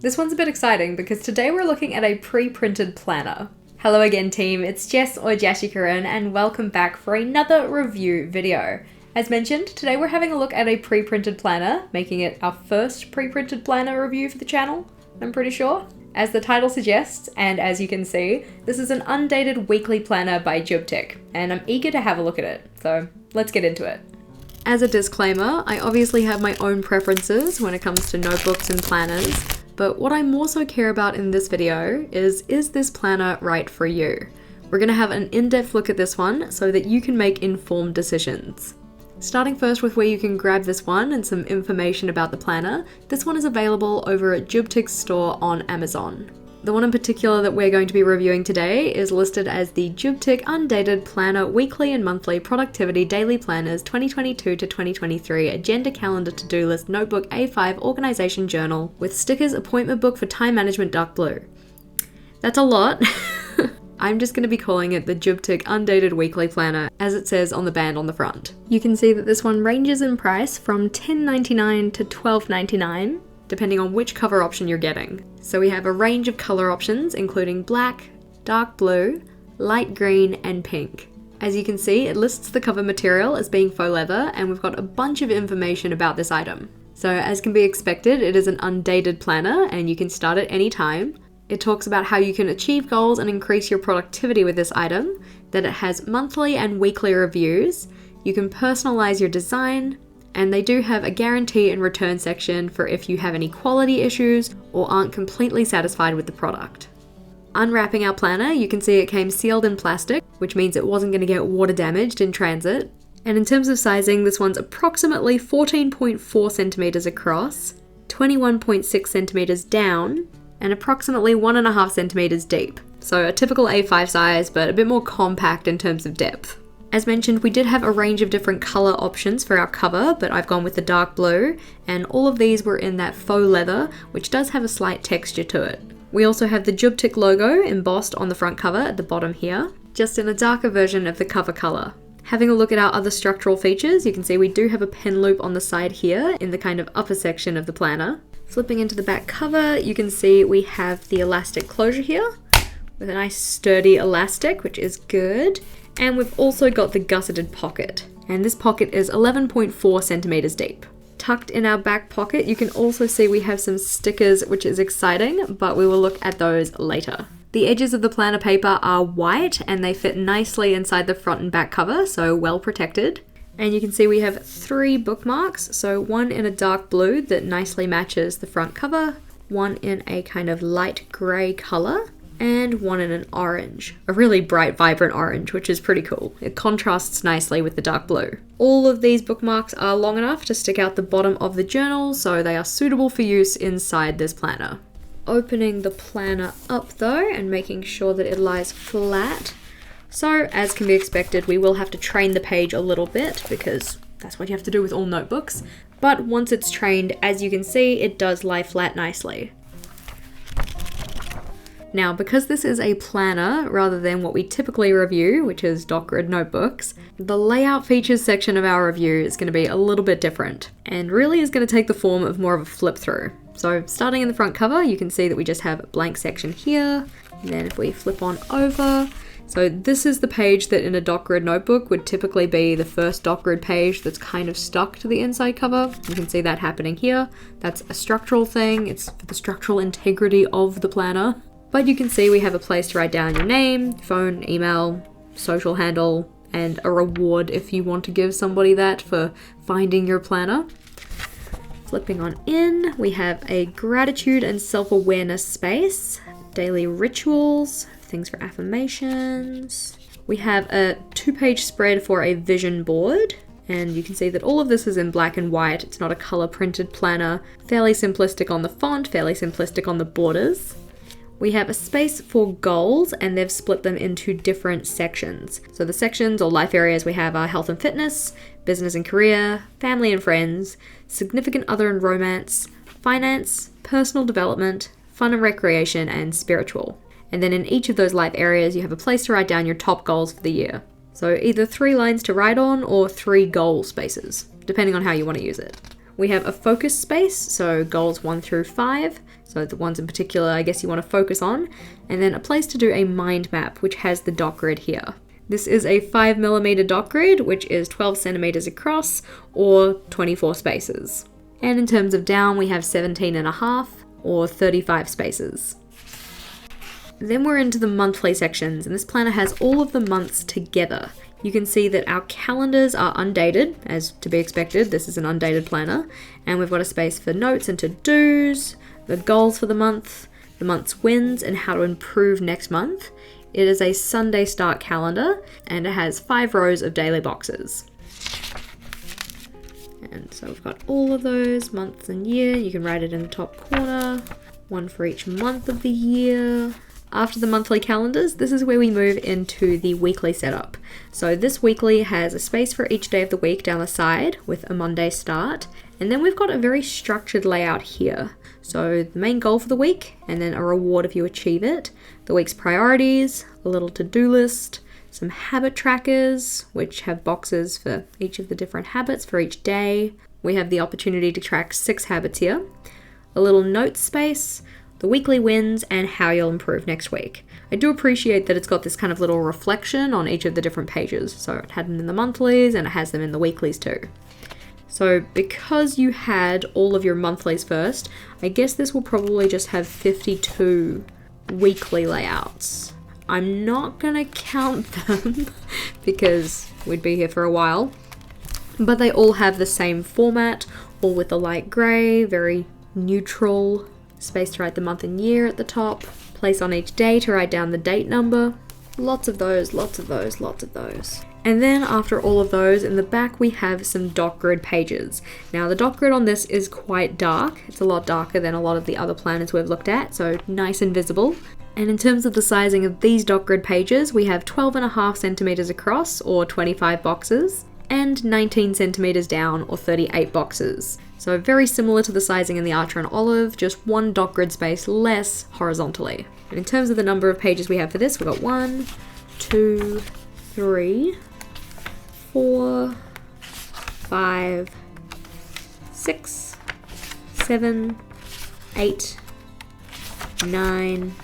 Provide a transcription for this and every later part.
This one's a bit exciting because today we're looking at a pre-printed planner. Hello again team, it's Jess or JashiiCorrin and welcome back for another review video. As mentioned, today we're having a look at a pre-printed planner, making it our first pre-printed planner review for the channel, I'm pretty sure. As the title suggests, and as you can see, this is an undated weekly planner by JUBTIC, and I'm eager to have a look at it, so let's get into it. As a disclaimer, I obviously have my own preferences when it comes to notebooks and planners, but what I more so care about in this video is this planner right for you? We're going to have an in-depth look at this one so that you can make informed decisions. Starting first with where you can grab this one and some information about the planner, this one is available over at JUBTIC's store on Amazon. The one in particular that we're going to be reviewing today is listed as the JUBTIC Undated Planner Weekly and Monthly Productivity Daily Planners 2022 to 2023 Agenda Calendar To-Do List Notebook A5 Organization Journal with stickers, appointment book for time management dark blue. That's a lot. I'm just going to be calling it the JUBTIC Undated Weekly Planner, as it says on the band on the front. You can see that this one ranges in price from $10.99 to $12.99, depending on which cover option you're getting. So we have a range of color options, including black, dark blue, light green, and pink. As you can see, it lists the cover material as being faux leather, and we've got a bunch of information about this item. So as can be expected, it is an undated planner, and you can start at any time. It talks about how you can achieve goals and increase your productivity with this item, that it has monthly and weekly reviews, you can personalize your design, and they do have a guarantee and return section for if you have any quality issues or aren't completely satisfied with the product. Unwrapping our planner, you can see it came sealed in plastic, which means it wasn't going to get water damaged in transit. And in terms of sizing, this one's approximately 14.4 centimeters across, 21.6 centimeters down, and approximately 1.5 centimeters deep. So a typical A5 size, but a bit more compact in terms of depth. As mentioned, we did have a range of different color options for our cover, but I've gone with the dark blue, and all of these were in that faux leather, which does have a slight texture to it. We also have the JUBTIC logo embossed on the front cover at the bottom here, just in a darker version of the cover color. Having a look at our other structural features, you can see we do have a pen loop on the side here in the kind of upper section of the planner. Flipping into the back cover, you can see we have the elastic closure here with a nice sturdy elastic, which is good. And we've also got the gusseted pocket, and this pocket is 11.4 centimeters deep. Tucked in our back pocket, you can also see we have some stickers, which is exciting, but we will look at those later. The edges of the planner paper are white and they fit nicely inside the front and back cover, so well protected. And you can see we have 3 bookmarks, so one in a dark blue that nicely matches the front cover, one in a kind of light grey color, and one in an orange. A really bright, vibrant orange, which is pretty cool. It contrasts nicely with the dark blue. All of these bookmarks are long enough to stick out the bottom of the journal, so they are suitable for use inside this planner. Opening the planner up though, and making sure that it lies flat. So, as can be expected, we will have to train the page a little bit because that's what you have to do with all notebooks. But once it's trained, as you can see, it does lie flat nicely. Now, because this is a planner rather than what we typically review, which is doc grid notebooks, the layout features section of our review is going to be a little bit different and really is going to take the form of more of a flip through. So starting in the front cover, you can see that we just have a blank section here. And then if we flip on over, so this is the page that in a doc grid notebook would typically be the first doc grid page that's kind of stuck to the inside cover. You can see that happening here. That's a structural thing. It's for the structural integrity of the planner. But you can see we have a place to write down your name, phone, email, social handle, and a reward if you want to give somebody that for finding your planner. Flipping on in, we have a gratitude and self-awareness space, daily rituals, things for affirmations. We have a 2-page spread for a vision board, and you can see that all of this is in black and white. It's not a color printed planner. Fairly simplistic on the font, fairly simplistic on the borders. We have a space for goals, and they've split them into different sections. So the sections or life areas we have are health and fitness, business and career, family and friends, significant other and romance, finance, personal development, fun and recreation, and spiritual. And then in each of those life areas, you have a place to write down your top goals for the year. So either 3 lines to write on or 3 goal spaces, depending on how you want to use it. We have a focus space, so goals 1 through 5, so the ones in particular I guess you want to focus on, and then a place to do a mind map, which has the dot grid here. This is a 5mm dot grid, which is 12 centimeters across, or 24 spaces. And in terms of down, we have 17.5, or 35 spaces. Then we're into the monthly sections, and this planner has all of the months together. You can see that our calendars are undated, as to be expected. This is an undated planner. And we've got a space for notes and to-dos, the goals for the month's wins, and how to improve next month. It is a Sunday start calendar, and it has 5 rows of daily boxes. And so we've got all of those, months and year. You can write it in the top corner, one for each month of the year. After the monthly calendars, this is where we move into the weekly setup. So this weekly has a space for each day of the week down the side with a Monday start. And then we've got a very structured layout here. So the main goal for the week, and then a reward if you achieve it. The week's priorities, a little to-do list, some habit trackers, which have boxes for each of the different habits for each day. We have the opportunity to track 6 habits here. A little note space, the weekly wins, and how you'll improve next week. I do appreciate that it's got this kind of little reflection on each of the different pages. So it had them in the monthlies and it has them in the weeklies too. So because you had all of your monthlies first, I guess this will probably just have 52 weekly layouts. I'm not gonna count them because we'd be here for a while, but they all have the same format, all with the light grey, very neutral. Space to write the month and year at the top, place on each day to write down the date number. Lots of those, lots of those, lots of those. And then after all of those, in the back we have some dot grid pages. Now the dot grid on this is quite dark. It's a lot darker than a lot of the other planners we've looked at, so nice and visible. And in terms of the sizing of these dot grid pages, we have 12.5 centimeters across, or 25 boxes, and 19 centimeters down, or 38 boxes. So very similar to the sizing in the Archer and Olive, just one dot grid space less horizontally. And in terms of the number of pages we have for this, we've got 1, 2, 3, 4, 5, 6, 7, 8, 9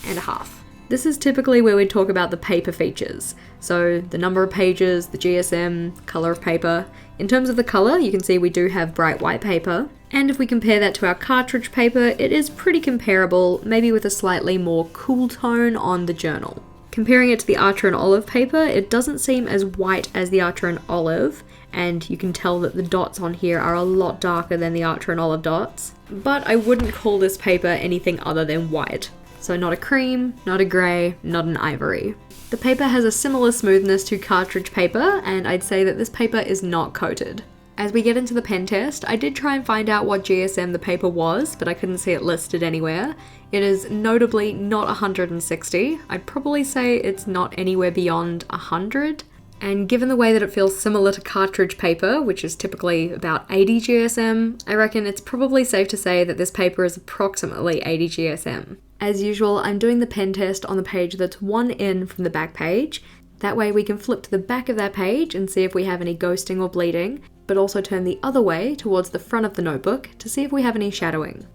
and a half. This is typically where we talk about the paper features. So the number of pages, the GSM, color of paper. In terms of the color, you can see we do have bright white paper. And if we compare that to our cartridge paper, it is pretty comparable, maybe with a slightly more cool tone on the journal. Comparing it to the Archer and Olive paper, it doesn't seem as white as the Archer and Olive, and you can tell that the dots on here are a lot darker than the Archer and Olive dots. But I wouldn't call this paper anything other than white. So not a cream, not a grey, not an ivory. The paper has a similar smoothness to cartridge paper, and I'd say that this paper is not coated. As we get into the pen test, I did try and find out what GSM the paper was, but I couldn't see it listed anywhere. It is notably not 160. I'd probably say it's not anywhere beyond 100. And given the way that it feels similar to cartridge paper, which is typically about 80 GSM, I reckon it's probably safe to say that this paper is approximately 80 GSM. As usual, I'm doing the pen test on the page that's one in from the back page. That way we can flip to the back of that page and see if we have any ghosting or bleeding, but also turn the other way towards the front of the notebook to see if we have any shadowing.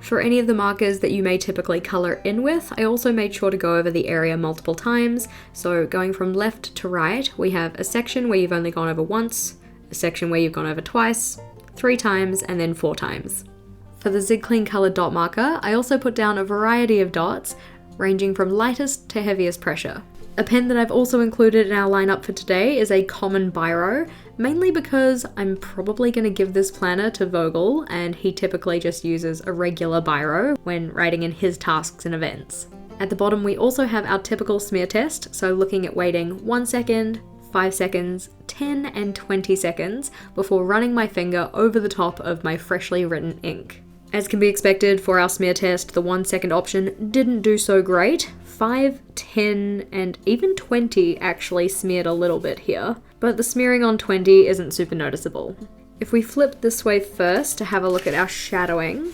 For any of the markers that you may typically colour in with, I also made sure to go over the area multiple times. So going from left to right, we have a section where you've only gone over once, a section where you've gone over twice, 3 times, and then 4 times. For the Zig Clean Colour dot marker, I also put down a variety of dots, ranging from lightest to heaviest pressure. A pen that I've also included in our lineup for today is a common biro, mainly because I'm probably going to give this planner to Vogel, and he typically just uses a regular biro when writing in his tasks and events. At the bottom we also have our typical smear test, so looking at waiting 1 second, 5 seconds, 10 and 20 seconds before running my finger over the top of my freshly written ink. As can be expected for our smear test, the 1 second option didn't do so great. 5, 10, and even 20 actually smeared a little bit here, but the smearing on 20 isn't super noticeable. If we flip this way first to have a look at our shadowing,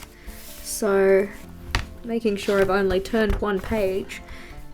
so making sure I've only turned one page,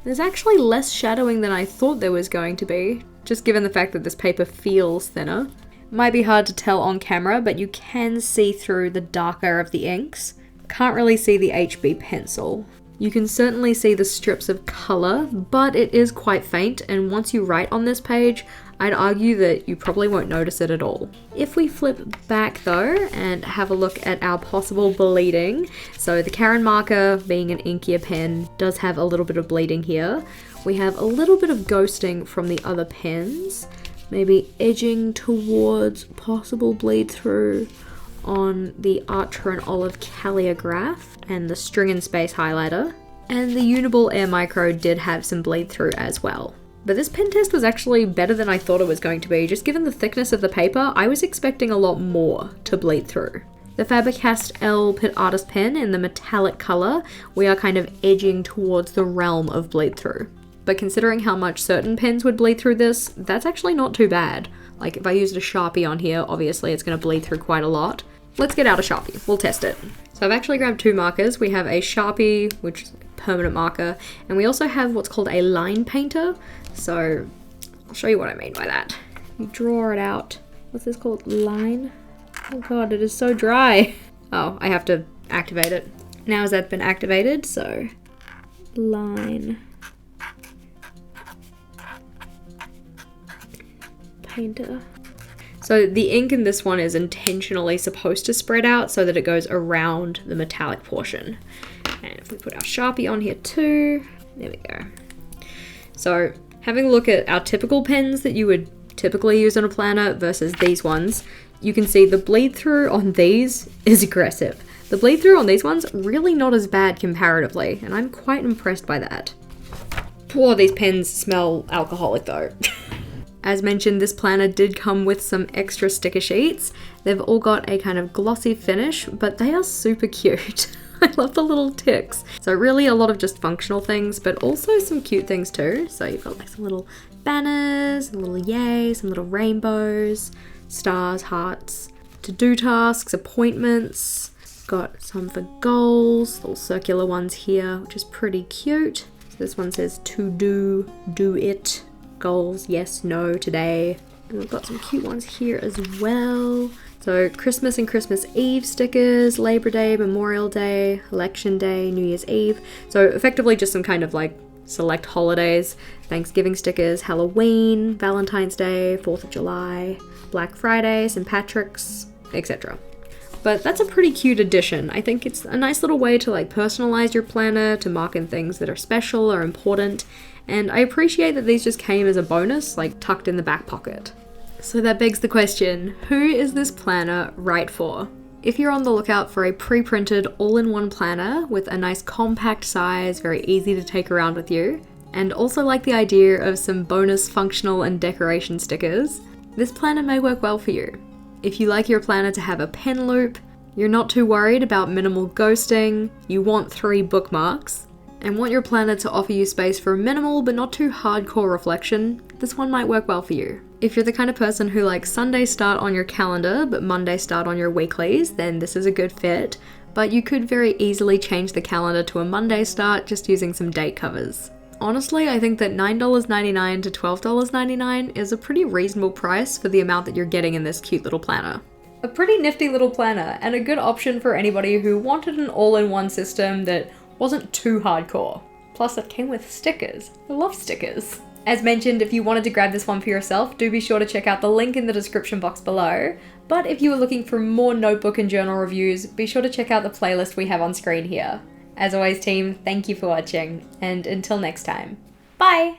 there's actually less shadowing than I thought there was going to be, just given the fact that this paper feels thinner. Might be hard to tell on camera, but you can see through the darker of the inks. Can't really see the HB pencil. You can certainly see the strips of colour, but it is quite faint, and once you write on this page, I'd argue that you probably won't notice it at all. If we flip back though and have a look at our possible bleeding, so the Karen marker, being an inkier pen, does have a little bit of bleeding here. We have a little bit of ghosting from the other pens, maybe edging towards possible bleed through on the Archer and Olive Calligraph and the String and Space highlighter. And the Uniball Air Micro did have some bleed through as well. But this pen test was actually better than I thought it was going to be. Just given the thickness of the paper, I was expecting a lot more to bleed through. The Faber-Cast L Pit Artist pen in the metallic colour, we are kind of edging towards the realm of bleed through. But considering how much certain pens would bleed through this, that's actually not too bad. Like if I used a Sharpie on here, obviously it's going to bleed through quite a lot. Let's get out a Sharpie, we'll test it. So I've actually grabbed two markers. We have a Sharpie, which is a permanent marker, and we also have what's called a line painter. So I'll show you what I mean by that. You draw it out. What's this called? Line? Oh god, it is so dry. Oh, I have to activate it. Now has that been activated? So line painter. So the ink in this one is intentionally supposed to spread out so that it goes around the metallic portion. And if we put our Sharpie on here too, there we go. So having a look at our typical pens that you would typically use on a planner versus these ones, you can see the bleed through on these is aggressive. The bleed through on these ones, really not as bad comparatively, and I'm quite impressed by that. Poor, these pens smell alcoholic though. As mentioned, this planner did come with some extra sticker sheets. They've all got a kind of glossy finish, but they are super cute. I love the little ticks. So really a lot of just functional things, but also some cute things too. So you've got like some little banners, a little yay, some little rainbows, stars, hearts, to-do tasks, appointments. Got some for goals, little circular ones here, which is pretty cute. So this one says to do it. Goals, yes, no, today. And we've got some cute ones here as well. So Christmas and Christmas Eve stickers, Labor Day, Memorial Day, Election Day, New Year's Eve. So effectively just some kind of like select holidays. Thanksgiving stickers, Halloween, Valentine's Day, 4th of July, Black Friday, St. Patrick's, etc. But that's a pretty cute addition. I think it's a nice little way to like personalize your planner, to mark in things that are special or important. And I appreciate that these just came as a bonus, like tucked in the back pocket. So that begs the question, who is this planner right for? If you're on the lookout for a pre-printed all-in-one planner with a nice compact size, very easy to take around with you, and also like the idea of some bonus functional and decoration stickers, this planner may work well for you. If you like your planner to have a pen loop, you're not too worried about minimal ghosting, you want 3 bookmarks, and want your planner to offer you space for minimal but not too hardcore reflection, this one might work well for you. If you're the kind of person who likes Sunday start on your calendar but Monday start on your weeklies, then this is a good fit, but you could very easily change the calendar to a Monday start just using some date covers. Honestly, I think that $9.99 to $12.99 is a pretty reasonable price for the amount that you're getting in this cute little planner. A pretty nifty little planner, and a good option for anybody who wanted an all-in-one system that wasn't too hardcore. Plus it came with stickers. I love stickers. As mentioned, if you wanted to grab this one for yourself, do be sure to check out the link in the description box below. But if you are looking for more notebook and journal reviews, be sure to check out the playlist we have on screen here. As always team, thank you for watching, and until next time, bye!